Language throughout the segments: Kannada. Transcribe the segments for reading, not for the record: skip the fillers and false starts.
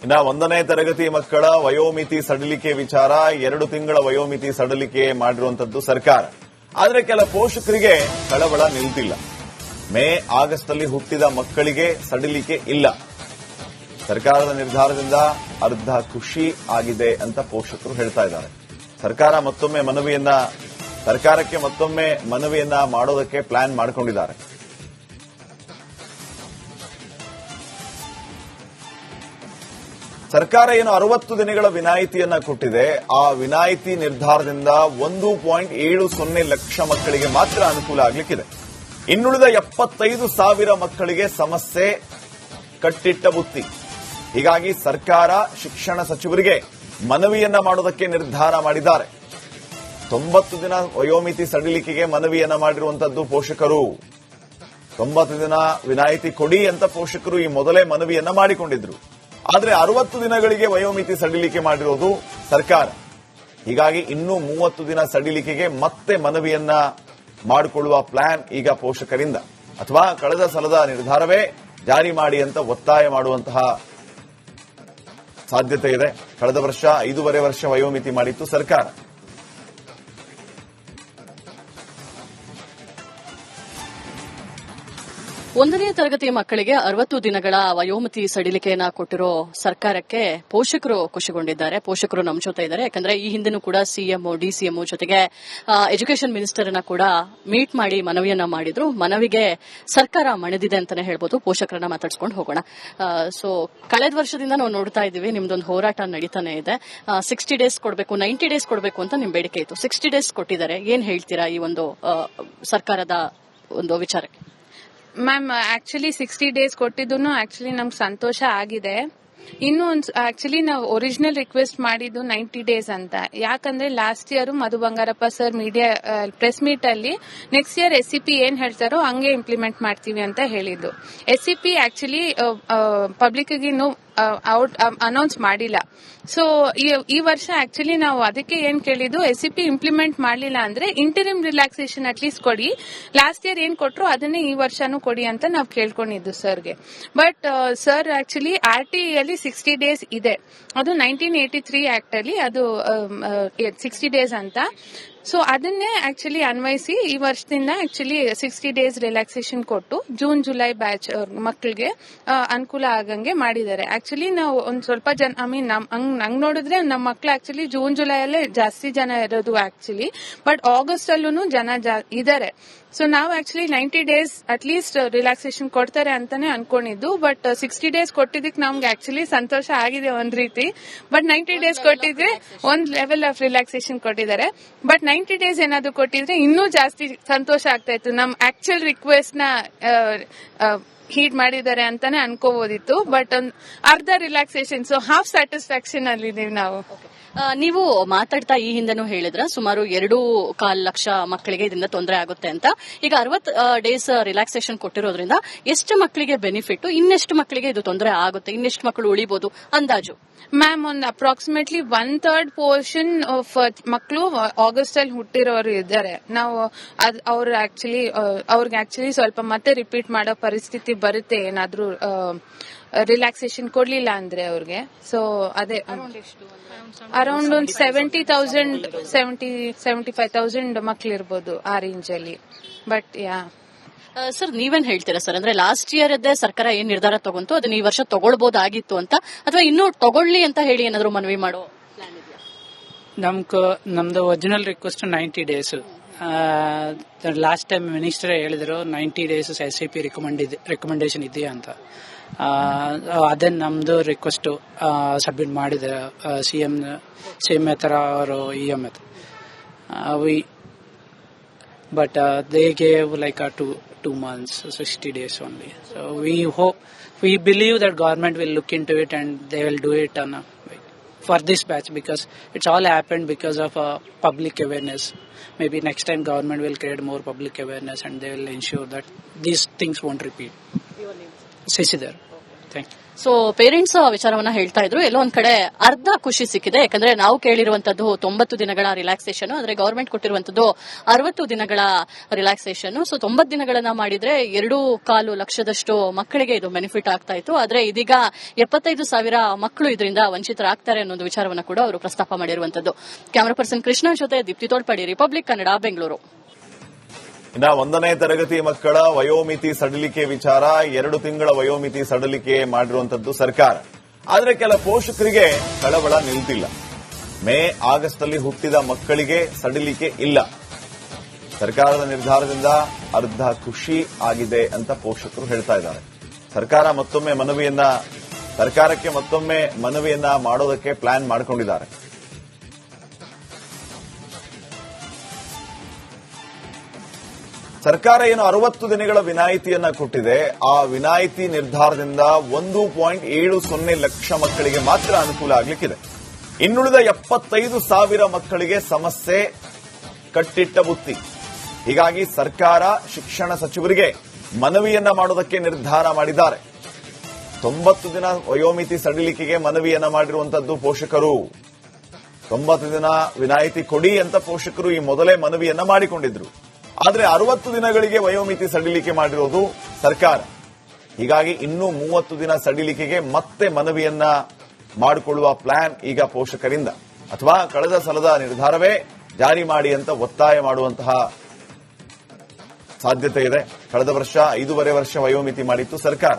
ಇನ್ನ 1ನೇ ತರಗತಿ ಮಕ್ಕಳ ವಯೋಮಿತಿ ಸಡಿಲಿಕೆ ವಿಚಾರ 2 ತಿಂಗಳ ವಯೋಮಿತಿ ಸಡಿಲಿಕೆ ಮಾಡಿರುವಂತದ್ದು ಸರ್ಕಾರ. ಆದರೆ ಕೆಲ ಪೋಷಕರಿಗೆ ಕಳವಳ ನಿಲ್ತಿಲ್ಲ. ಮೇ ಆಗಸ್ಟ್ ಅಲ್ಲಿ ಹುಟ್ಟಿದ ಮಕ್ಕಳಿಗೆ ಸಡಿಲಿಕೆ ಇಲ್ಲ. ಸರ್ಕಾರದ ನಿರ್ಧಾರದಿಂದ ಅರ್ಧ ಖುಷಿ ಆಗಿದೆ ಅಂತ ಪೋಷಕರು ಹೇಳ್ತಾ ಇದ್ದಾರೆ. ಸರ್ಕಾರಕ್ಕೆ ಮತ್ತೊಮ್ಮೆ ಮನವಿಯನ್ನ ಮಾಡೋದಕ್ಕೆ ಪ್ಲಾನ್ ಮಾಡಿಕೊಂಡಿದ್ದಾರೆ. ಸರ್ಕಾರ ಏನು 60 ದಿನಗಳ ವಿನಾಯಿತಿಯನ್ನ ಕೊಟ್ಟಿದೆ. ಆ ವಿನಾಯಿತಿ ನಿರ್ಧಾರದಿಂದ 1.70 ಲಕ್ಷ ಮಕ್ಕಳಿಗೆ ಮಾತ್ರ ಅನುಕೂಲ ಆಗಲಿಕ್ಕಿದೆ. ಇನ್ನುಳಿದ 75,000 ಮಕ್ಕಳಿಗೆ ಸಮಸ್ಯೆ ಕಟ್ಟಿಟ್ಟ ಬುತ್ತಿ. ಹೀಗಾಗಿ ಸರ್ಕಾರ ಶಿಕ್ಷಣ ಸಚಿವರಿಗೆ ಮನವಿಯನ್ನ ಮಾಡೋದಕ್ಕೆ ನಿರ್ಧಾರ ಮಾಡಿದ್ದಾರೆ. 90 ದಿನ ವಯೋಮಿತಿ ಸಡಿಲಿಕೆಗೆ ಮನವಿಯನ್ನ ಮಾಡಿರುವಂತದ್ದು ಪೋಷಕರು. 90 ದಿನ ವಿನಾಯಿತಿ ಕೊಡಿ ಅಂತ ಪೋಷಕರು ಈ ಮೊದಲೇ ಮನವಿಯನ್ನ ಮಾಡಿಕೊಂಡಿದ್ರು. ಆದರೆ 60 ದಿನಗಳಿಗೆ ವಯೋಮಿತಿ ಸಡಿಲಿಕೆ ಮಾಡಿರೋದು ಸರ್ಕಾರ. ಹೀಗಾಗಿ ಇನ್ನೂ 30 ದಿನ ಸಡಿಲಿಕೆಗೆ ಮತ್ತೆ ಮನವಿಯನ್ನ ಮಾಡಿಕೊಳ್ಳುವ ಪ್ಲಾನ್ ಈಗ ಪೋಷಕರಿಂದ, ಅಥವಾ ಕಳೆದ ಸಲದ ನಿರ್ಧಾರವೇ ಜಾರಿ ಮಾಡಿ ಅಂತ ಒತ್ತಾಯ ಮಾಡುವಂತಹ ಸಾಧ್ಯತೆ ಇದೆ. ಕಳೆದ ವರ್ಷ 5.5 ವರ್ಷ ವಯೋಮಿತಿ ಮಾಡಿತ್ತು ಸರ್ಕಾರ. ಒಂದನೇ ತರಗತಿ ಮಕ್ಕಳಿಗೆ 60 ದಿನಗಳ ವಯೋಮಿತಿ ಸಡಿಲಿಕೆಯನ್ನ ಕೊಟ್ಟಿರೋ ಸರ್ಕಾರಕ್ಕೆ ಪೋಷಕರು ಖುಷಿಗೊಂಡಿದ್ದಾರೆ. ಪೋಷಕರು ನಮ್ಮ ಜೊತೆ ಇದ್ದಾರೆ. ಯಾಕಂದ್ರೆ ಈ ಹಿಂದೆನೂ ಕೂಡ ಸಿಎಂ, ಡಿಸಿಎಂ ಜೊತೆಗೆ ಎಜುಕೇಷನ್ ಮಿನಿಸ್ಟರ್ ಅನ್ನ ಕೂಡ ಮೀಟ್ ಮಾಡಿ ಮನವಿಯನ್ನ ಮಾಡಿದ್ರು. ಮನವಿಗೆ ಸರ್ಕಾರ ಮಣಿದಿದೆ ಅಂತಾನೆ ಹೇಳ್ಬೋದು. ಪೋಷಕರನ್ನ ಮಾತಾಡ್ಸ್ಕೊಂಡು ಹೋಗೋಣ. ಸೊ ಕಳೆದ ವರ್ಷದಿಂದ ನಾವು ನೋಡ್ತಾ ಇದ್ದೀವಿ, ನಿಮ್ದೊಂದು ಹೋರಾಟ ನಡೀತಾನೆ ಇದೆ. 60 ಡೇಸ್ ಕೊಡಬೇಕು, 90 ಡೇಸ್ ಕೊಡಬೇಕು ಅಂತ ನಿಮ್ ಬೇಡಿಕೆ ಇತ್ತು. 60 ಡೇಸ್ ಕೊಟ್ಟಿದ್ದಾರೆ. ಏನ್ ಹೇಳ್ತೀರಾ ಈ ಒಂದು ಸರ್ಕಾರದ ಒಂದು ವಿಚಾರಕ್ಕೆ? ಮ್ಯಾಮ್, ಆಕ್ಚುಲಿ 60 ಡೇಸ್ ಕೊಟ್ಟಿದ್ದು ಆಕ್ಚುಲಿ ನಮ್ಗೆ ಸಂತೋಷ ಆಗಿದೆ. ಇನ್ನು ಆಕ್ಚುಲಿ ನಾವು ಒರಿಜಿನಲ್ ರಿಕ್ವೆಸ್ಟ್ ಮಾಡಿದ್ದು 90 ಡೇಸ್ ಅಂತ. ಯಾಕಂದ್ರೆ last year Madhu Bangarappa sir media press meet ಅಲ್ಲಿ ನೆಕ್ಸ್ಟ್ ಇಯರ್ SCP ಏನ್ ಹೇಳ್ತಾರೋ ಹಂಗೆ ಇಂಪ್ಲಿಮೆಂಟ್ ಮಾಡ್ತೀವಿ ಅಂತ ಹೇಳಿದ್ದು. SCP ಆಕ್ಚುಲಿ ಪಬ್ಲಿಕ್ ಇನ್ನು ಅನೌನ್ಸ್ ಮಾಡಿಲ್ಲ. ಸೊ ಈ ವರ್ಷ ಆಕ್ಚುಲಿ ನಾವು ಅದಕ್ಕೆ ಏನ್ ಕೇಳಿದ್ದು, SCP ಇಂಪ್ಲಿಮೆಂಟ್ ಮಾಡಲಿಲ್ಲ ಅಂದ್ರೆ ಇಂಟರಿಮ್ ರಿಲ್ಯಾಕ್ಸೇಷನ್ ಅಟ್ಲೀಸ್ಟ್ ಕೊಡಿ. ಲಾಸ್ಟ್ ಇಯರ್ ಏನ್ ಕೊಟ್ರು ಅದನ್ನೇ ಈ ವರ್ಷನೂ ಕೊಡಿ ಅಂತ ನಾವು ಕೇಳ್ಕೊಂಡಿದ್ದು ಸರ್ಗೆ. ಬಟ್ ಸರ್ ಆಕ್ಚುಲಿ RTE ಅಲ್ಲಿ 60 ಡೇಸ್ ಇದೆ. ಅದು 1983 ಆಕ್ಟ್ ಅಲ್ಲಿ ಅದು 60 ಡೇಸ್ ಅಂತ. ಸೊ ಅದನ್ನೇ ಆಕ್ಚುಲಿ ಅನ್ವಯಿಸಿ ಈ ವರ್ಷದಿಂದ ಆಕ್ಚುಲಿ 60 ಡೇಸ್ ರಿಲ್ಯಾಕ್ಸೇಷನ್ ಕೊಟ್ಟು ಜೂನ್ ಜುಲೈ ಬ್ಯಾಚ್ ಮಕ್ಕಳಿಗೆ ಅನುಕೂಲ ಆಗಂಗೆ ಮಾಡಿದ್ದಾರೆ. ಆಕ್ಚುಲಿ ನಾವು ಒಂದ್ ಸ್ವಲ್ಪ ಜನ ಹಂಗ್ ನೋಡಿದ್ರೆ ನಮ್ಮ ಮಕ್ಳು ಆಕ್ಚುಲಿ ಜೂನ್ ಜುಲೈ ಅಲ್ಲೇ ಜಾಸ್ತಿ ಜನ ಇರೋದು ಆಕ್ಚುಲಿ. ಬಟ್ ಆಗಸ್ಟ್ ಅಲ್ಲೂ ಜನ ಇದ್ದಾರೆ. ಸೊ ನಾವು ಆಕ್ಚುಲಿ 90 ಡೇಸ್ ಅಟ್ಲೀಸ್ಟ್ ರಿಲ್ಯಾಕ್ಸೇಷನ್ ಕೊಡ್ತಾರೆ ಅಂತಾನೆ ಅನ್ಕೊಂಡಿದ್ದು. ಬಟ್ 60 ಡೇಸ್ ಕೊಟ್ಟಿದ್ದಕ್ಕೆ ನಮ್ಗೆ ಆಕ್ಚುಲಿ ಸಂತೋಷ ಆಗಿದೆ ಒಂದ್ ರೀತಿ. ಬಟ್ 90 ಡೇಸ್ ಕೊಟ್ಟಿದ್ರೆ ಒಂದ್ ಲೆವೆಲ್ ಆಫ್ ರಿಲ್ಯಾಕ್ಸೇಷನ್ ಕೊಟ್ಟಿದ್ದಾರೆ. ಬಟ್ 90 ಡೇಸ್ ಏನಾದ್ರು ಕೊಟ್ಟಿದ್ರೆ ಇನ್ನೂ ಜಾಸ್ತಿ ಸಂತೋಷ ಆಗ್ತಾ ಇತ್ತು. ನಮ್ ಆಕ್ಚುಯಲ್ ರಿಕ್ವೆಸ್ಟ್ ನ ಹೀಟ್ ಮಾಡಿದ್ದಾರೆ ಅಂತಾನೆ ಅನ್ಕೋಬಹುದಿತ್ತು. ಬಟ್ ಅರ್ಧ ರಿಲ್ಯಾಕ್ಸೇಷನ್, ಸೊ ಹಾಫ್ ಸ್ಯಾಟಿಸ್ಫ್ಯಾಕ್ಷನ್ ಅಲ್ಲಿ ಇದೀವಿ ನಾವು. ನೀವು ಮಾತಾಡ್ತಾ ಈ ಹಿಂದೆನೂ ಹೇಳಿದ್ರ ಸುಮಾರು 2.25 ಲಕ್ಷ ಮಕ್ಕಳಿಗೆ ಇದರಿಂದ ತೊಂದರೆ ಆಗುತ್ತೆ ಅಂತ. ಈಗ 60 ಡೇಸ್ ರಿಲ್ಯಾಕ್ಸೇಷನ್ ಕೊಟ್ಟಿರೋದ್ರಿಂದ ಎಷ್ಟು ಮಕ್ಕಳಿಗೆ ಬೆನಿಫಿಟ್, ಇನ್ನೆಷ್ಟು ಮಕ್ಕಳಿಗೆ ಇದು ತೊಂದರೆ ಆಗುತ್ತೆ, ಇನ್ನೆಷ್ಟು ಮಕ್ಕಳು ಉಳಿಬಹುದು ಅಂದಾಜು? ಮ್ಯಾಮ್, ಒಂದು ಅಪ್ರಾಕ್ಸಿಮೇಟ್ಲಿ 1/3 ಪೋರ್ಷನ್ ಆಫ್ ಮಕ್ಕಳು ಆಗಸ್ಟ್ ಅಲ್ಲಿ ಹುಟ್ಟಿರೋರು ಇದ್ದಾರೆ. ನಾವು ಅವ್ರಿಗೆ ಆಕ್ಚುಲಿ ಸ್ವಲ್ಪ ಮತ್ತೆ ರಿಪೀಟ್ ಮಾಡೋ ಪರಿಸ್ಥಿತಿ ಬರುತ್ತೆ ಏನಾದ್ರೂ ರಿಲ್ಯಾಕ್ಸೇಷನ್ ಕೊಡ್ಲಿಲ್ಲ ಅಂದ್ರೆ ಅವ್ರಿಗೆ. ಸೊ ಅದೇ ಅರೌಂಡ್ ಒಂದು 75,000 ಮಕ್ಳು ಇರ್ಬೋದು ಆ ರೇಂಜ್ ಅಲ್ಲಿ. ಬಟ್ ಸರ್, ನೀವೇನ್ ಹೇಳ್ತೀರಾ ಸರ್? ಅಂದ್ರೆ ಲಾಸ್ಟ್ ಇಯರ್ ಸರ್ಕಾರ ಏನ್ ನಿರ್ಧಾರ ತಗೊಂತು ಅದನ್ನ ಈ ವರ್ಷ ತಗೊಳ್ಬಹುದಾಗಿತ್ತು ಅಂತ, ಅಥವಾ ಇನ್ನೂ ತಗೊಳ್ಳಿ ಅಂತ ಹೇಳಿ ಏನಾದ್ರು ಮನವಿ ಮಾಡೋ ಪ್ಲಾನ್ ಇದೆಯಾ? ನಮ್ದು original request 90 days. Last time minister ಹೇಳಿದ್ರು 90 ಡೇಸ್ SCP ರೆಕಮೆಂಡೇಶನ್ ಇದೆಯಾ ಅಂತ. ಅದೇ ನಮ್ದು ರಿಕ್ವೆಸ್ಟ್ ಸಬ್ಮಿಟ್ ಮಾಡಿದೆ ಸಿಎಂ ಹತ್ರ ಅವರು EM ಹತ್ರ. But they gave like 2 months, 60 days only. So we believe that government will look into it and they will do it for this batch, because it's all happened because of public awareness. Maybe next time government will create more public awareness and they will ensure that these things won't repeat. Your name? Seshidhar. Thank you. So parents ವಿಚಾರವನ್ನ ಹೇಳ್ತಾ ಇದ್ರು, ಎಲ್ಲೋ ಒಂದ್ ಕಡೆ ಅರ್ಧ ಖುಷಿ ಸಿಕ್ಕಿದೆ. ಯಾಕಂದ್ರೆ ನಾವು ಕೇಳಿರುವಂತದ್ದು 90 ದಿನಗಳ ರಿಲ್ಯಾಕ್ಸೇಷನ್, ಆದ್ರೆ ಗವರ್ಮೆಂಟ್ ಕೊಟ್ಟಿರುವಂತದ್ದು 60 ದಿನಗಳ ರಿಲ್ಯಾಕ್ಸೇಷನ್. ಸೊ 90 ದಿನಗಳನ್ನ ಮಾಡಿದ್ರೆ 2.25 ಲಕ್ಷದಷ್ಟು ಮಕ್ಕಳಿಗೆ ಇದು ಬೆನಿಫಿಟ್ ಆಗ್ತಾ ಇತ್ತು. ಆದ್ರೆ ಇದೀಗ 75,000 ಮಕ್ಕಳು ಇದರಿಂದ ವಂಚಿತರಾಗ್ತಾರೆ ಅನ್ನೋ ವಿಚಾರವನ್ನ ಕೂಡ ಅವರು ಪ್ರಸ್ತಾಪ ಮಾಡಿರುವಂತದ್ದು. ಕ್ಯಾಮರಾ ಪರ್ಸನ್ ಕೃಷ್ಣ ಜೊತೆ ದೀಪ್ತಿ ತೋಳ್ಪಡಿ, ರಿಪಬ್ಲಿಕ್ ಕನ್ನಡ, ಬೆಂಗಳೂರು. ಇನ್ನ 1ನೇ ತರಗತಿ ಮಕ್ಕಳ ವಯೋಮಿತಿ ಸಡಿಲಿಕೆ ವಿಚಾರ, 2 ತಿಂಗಳ ವಯೋಮಿತಿ ಸಡಿಲಿಕೆ ಮಾಡಿರುವಂತದ್ದು ಸರ್ಕಾರ. ಆದ್ರೆ ಕೆಲ ಪೋಷಕರಿಗೆ ಕಳವಳ ನಿಲ್ತಿಲ್ಲ. ಮೇ ಆಗಸ್ಟ್ ಅಲ್ಲಿ ಹುಟ್ಟಿದ ಮಕ್ಕಳಿಗೆ ಸಡಿಲಿಕೆ ಇಲ್ಲ. ಸರ್ಕಾರದ ನಿರ್ಧಾರದಿಂದ ಅರ್ಧ ಖುಷಿ ಆಗಿದೆ ಅಂತ ಪೋಷಕರು ಹೇಳ್ತಾ ಇದ್ದಾರೆ. ಸರ್ಕಾರಕ್ಕೆ ಮತ್ತೊಮ್ಮೆ ಮನವಿಯನ್ನ ಮಾಡೋದಕ್ಕೆ ಪ್ಲಾನ್ ಮಾಡಿಕೊಂಡಿದ್ದಾರೆ. ಸರ್ಕಾರ ಏನು 60 ದಿನಗಳ ವಿನಾಯಿತಿಯನ್ನ ಕೊಟ್ಟಿದೆ, ಆ ವಿನಾಯಿತಿ ನಿರ್ಧಾರದಿಂದ 1.70 ಲಕ್ಷ ಮಕ್ಕಳಿಗೆ ಮಾತ್ರ ಅನುಕೂಲ ಆಗಲಿಕ್ಕಿದೆ. ಇನ್ನುಳಿದ 75,000 ಮಕ್ಕಳಿಗೆ ಸಮಸ್ಯೆ ಕಟ್ಟಿಟ್ಟ ಬುತ್ತಿ. ಹೀಗಾಗಿ ಸರ್ಕಾರ ಶಿಕ್ಷಣ ಸಚಿವರಿಗೆ ಮನವಿಯನ್ನ ಮಾಡೋದಕ್ಕೆ ನಿರ್ಧಾರ ಮಾಡಿದ್ದಾರೆ. 90 ದಿನ ವಯೋಮಿತಿ ಸಡಿಲಿಕೆಗೆ ಮನವಿಯನ್ನ ಮಾಡಿರುವಂತದ್ದು ಪೋಷಕರು. 90 ದಿನ ವಿನಾಯಿತಿ ಕೊಡಿ ಅಂತ ಪೋಷಕರು ಈ ಮೊದಲೇ ಮನವಿಯನ್ನ ಮಾಡಿಕೊಂಡಿದ್ರು. ಆದರೆ 60 ದಿನಗಳಿಗೆ ವಯೋಮಿತಿ ಸಡಿಲಿಕೆ ಮಾಡಿರೋದು ಸರ್ಕಾರ. ಹೀಗಾಗಿ ಇನ್ನೂ 30 ದಿನ ಸಡಿಲಿಕೆಗೆ ಮತ್ತೆ ಮನವಿಯನ್ನ ಮಾಡಿಕೊಳ್ಳುವ ಪ್ಲಾನ್ ಈಗ ಪೋಷಕರಿಂದ, ಅಥವಾ ಕಳೆದ ಸಲದ ನಿರ್ಧಾರವೇ ಜಾರಿ ಮಾಡಿ ಅಂತ ಒತ್ತಾಯ ಮಾಡುವಂತಹ ಸಾಧ್ಯತೆ ಇದೆ. ಕಳೆದ ವರ್ಷ 5.5 ವರ್ಷ ವಯೋಮಿತಿ ಮಾಡಿತ್ತು ಸರ್ಕಾರ.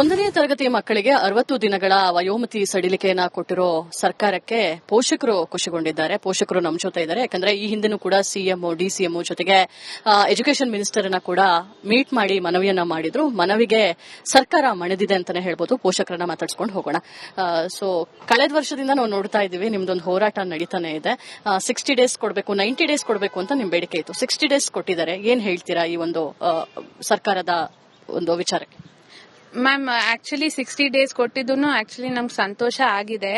ಒಂದನೇ ತರಗತಿ ಮಕ್ಕಳಿಗೆ 60 ದಿನಗಳ ವಯೋಮಿತಿ ಸಡಿಲಿಕೆಯನ್ನ ಕೊಟ್ಟಿರೋ ಸರ್ಕಾರಕ್ಕೆ ಪೋಷಕರು ಖುಷಿಗೊಂಡಿದ್ದಾರೆ. ಪೋಷಕರು ನಮ್ಮ ಜೊತೆ ಇದ್ದಾರೆ. ಯಾಕಂದ್ರೆ ಈ ಹಿಂದೆನೂ ಕೂಡ ಸಿಎಂಒ, ಡಿಸಿಎಂಒ ಜೊತೆಗೆ ಎಜುಕೇಷನ್ ಮಿನಿಸ್ಟರ್ ಅನ್ನ ಕೂಡ ಮೀಟ್ ಮಾಡಿ ಮನವಿಯನ್ನ ಮಾಡಿದ್ರು. ಮನವಿಗೆ ಸರ್ಕಾರ ಮಣಿದಿದೆ ಅಂತಾನೆ ಹೇಳ್ಬೋದು. ಪೋಷಕರನ್ನ ಮಾತಾಡ್ಸ್ಕೊಂಡು ಹೋಗೋಣ. ಸೊ ಕಳೆದ ವರ್ಷದಿಂದ ನಾವು ನೋಡ್ತಾ ಇದ್ದೀವಿ, ನಿಮ್ದೊಂದು ಹೋರಾಟ ನಡೀತಾನೆ ಇದೆ. 60 ಡೇಸ್ ಕೊಡಬೇಕು, 90 ಡೇಸ್ ಕೊಡಬೇಕು ಅಂತ ನಿಮ್ ಬೇಡಿಕೆ ಇತ್ತು. 60 ಡೇಸ್ ಕೊಟ್ಟಿದ್ದಾರೆ. ಏನ್ ಹೇಳ್ತೀರಾ ಈ ಒಂದು ಸರ್ಕಾರದ ಒಂದು ವಿಚಾರಕ್ಕೆ? ಮ್ಯಾಮ್, ಆಕ್ಚುಲಿ 60 ಡೇಸ್ ಕೊಟ್ಟಿದ್ದು ಆಕ್ಚುಲಿ ನಮ್ಗೆ ಸಂತೋಷ ಆಗಿದೆ.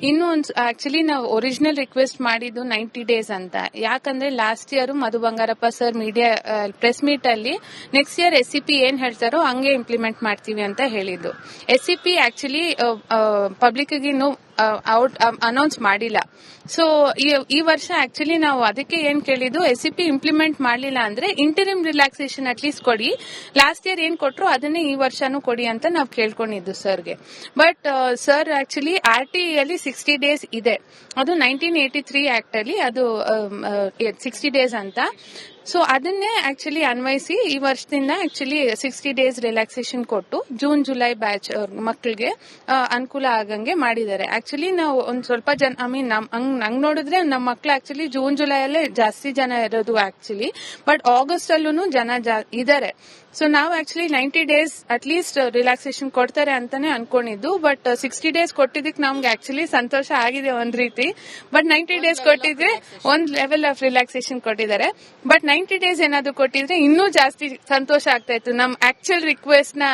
ಇನ್ನು ಆಕ್ಚುಲಿ ನಾವು ಒರಿಜಿನಲ್ ರಿಕ್ವೆಸ್ಟ್ ಮಾಡಿದ್ದು 90 ಡೇಸ್ ಅಂತ. ಯಾಕಂದ್ರೆ last year Madhu Bangarappa sir media press meet ಅಲ್ಲಿ ನೆಕ್ಸ್ಟ್ ಇಯರ್ SCP ಏನ್ ಹೇಳ್ತಾರೋ ಹಂಗೆ ಇಂಪ್ಲಿಮೆಂಟ್ ಮಾಡ್ತೀವಿ ಅಂತ ಹೇಳಿದ್ದು. SCP ಆಕ್ಚುಲಿ ಪಬ್ಲಿಕ್ ಇನ್ನು ಅನೌನ್ಸ್ ಮಾಡಿಲ್ಲ. ಸೊ ಈ ವರ್ಷ ಆಕ್ಚುಲಿ ನಾವು ಅದಕ್ಕೆ ಏನ್ ಕೇಳಿದ್ದು, SCP ಇಂಪ್ಲಿಮೆಂಟ್ ಮಾಡಲಿಲ್ಲ ಅಂದ್ರೆ ಇಂಟರಿಮ್ ರಿಲ್ಯಾಕ್ಸೇಷನ್ ಅಟ್ಲೀಸ್ಟ್ ಕೊಡಿ, ಲಾಸ್ಟ್ ಇಯರ್ ಏನ್ ಕೊಟ್ರು ಅದನ್ನೇ ಈ ವರ್ಷನೂ ಕೊಡಿ ಅಂತ ನಾವು ಕೇಳ್ಕೊಂಡಿದ್ದು ಸರ್ಗೆ. ಬಟ್ ಸರ್ ಆಕ್ಚುಲಿ RT ಅಲ್ಲಿ 60 ಡೇಸ್ ಇದೆ, ಅದು 1983 ಆಕ್ಟ್ ಅಲ್ಲಿ ಅದು 60 ಡೇಸ್ ಅಂತ. ಸೊ ಅದನ್ನೇ ಆಕ್ಚುಲಿ ಅನ್ವಯಿಸಿ ಈ ವರ್ಷದಿಂದ ಆಕ್ಚುಲಿ 60 ಡೇಸ್ ರಿಲ್ಯಾಕ್ಸೇಷನ್ ಕೊಟ್ಟು ಜೂನ್ ಜುಲೈ ಬ್ಯಾಚ್ ಮಕ್ಕಳಿಗೆ ಅನುಕೂಲ ಆಗಂಗೆ ಮಾಡಿದ್ದಾರೆ. ಆಕ್ಚುಲಿ ನಾವು ಒಂದ್ ಸ್ವಲ್ಪ ಜನ ಹಂಗ್ ನೋಡಿದ್ರೆ ನಮ್ಮ ಮಕ್ಳು ಆಕ್ಚುಲಿ ಜೂನ್ ಜುಲೈ ಅಲ್ಲೇ ಜಾಸ್ತಿ ಜನ ಇರೋದು ಆಕ್ಚುಲಿ, ಬಟ್ ಆಗಸ್ಟ್ ಅಲ್ಲೂ ಜನ ಇದ್ದಾರೆ. ಸೊ ನಾವು ಆಕ್ಚುಲಿ 90 ಡೇಸ್ ಅಟ್ಲೀಸ್ಟ್ ರಿಲ್ಯಾಕ್ಸೇಷನ್ ಕೊಡ್ತಾರೆ ಅಂತಾನೆ ಅನ್ಕೊಂಡಿದ್ದು. ಬಟ್ 60 ಡೇಸ್ ಕೊಟ್ಟಿದ್ದಕ್ಕೆ ನಮ್ಗೆ ಆಕ್ಚುಲಿ ಸಂತೋಷ ಆಗಿದೆ ಒಂದ್ ರೀತಿ. ಬಟ್ 90 ಡೇಸ್ ಕೊಟ್ಟಿದ್ರೆ ಒಂದ್ ಲೆವೆಲ್ ಆಫ್ ರಿಲ್ಯಾಕ್ಸೇಷನ್ ಕೊಟ್ಟಿದ್ದಾರೆ. ಬಟ್ 90 ಡೇಸ್ ಏನಾದ್ರು ಕೊಟ್ಟಿದ್ರೆ ಇನ್ನೂ ಜಾಸ್ತಿ ಸಂತೋಷ ಆಗ್ತಾ ಇತ್ತು. ನಮ್ ಆಕ್ಚುಯಲ್ ರಿಕ್ವೆಸ್ಟ್ ನ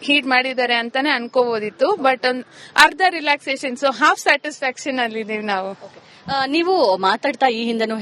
ಹೀಟ್ ಮಾಡಿದ್ದಾರೆ ಅಂತಾನೆ ಅನ್ಕೋಬಹುದಿತ್ತು. ಬಟ್ ಅರ್ಧ ರಿಲ್ಯಾಕ್ಸೇಷನ್, ಸೊ ಹಾಫ್ ಸ್ಯಾಟಿಸ್ಫ್ಯಾಕ್ಷನ್ ಅಲ್ಲಿ ಇದೀವಿ ನಾವು. ನೀವು ಮಾತಾಡ್ತಾ ಈ ಹಿಂದೆನೂ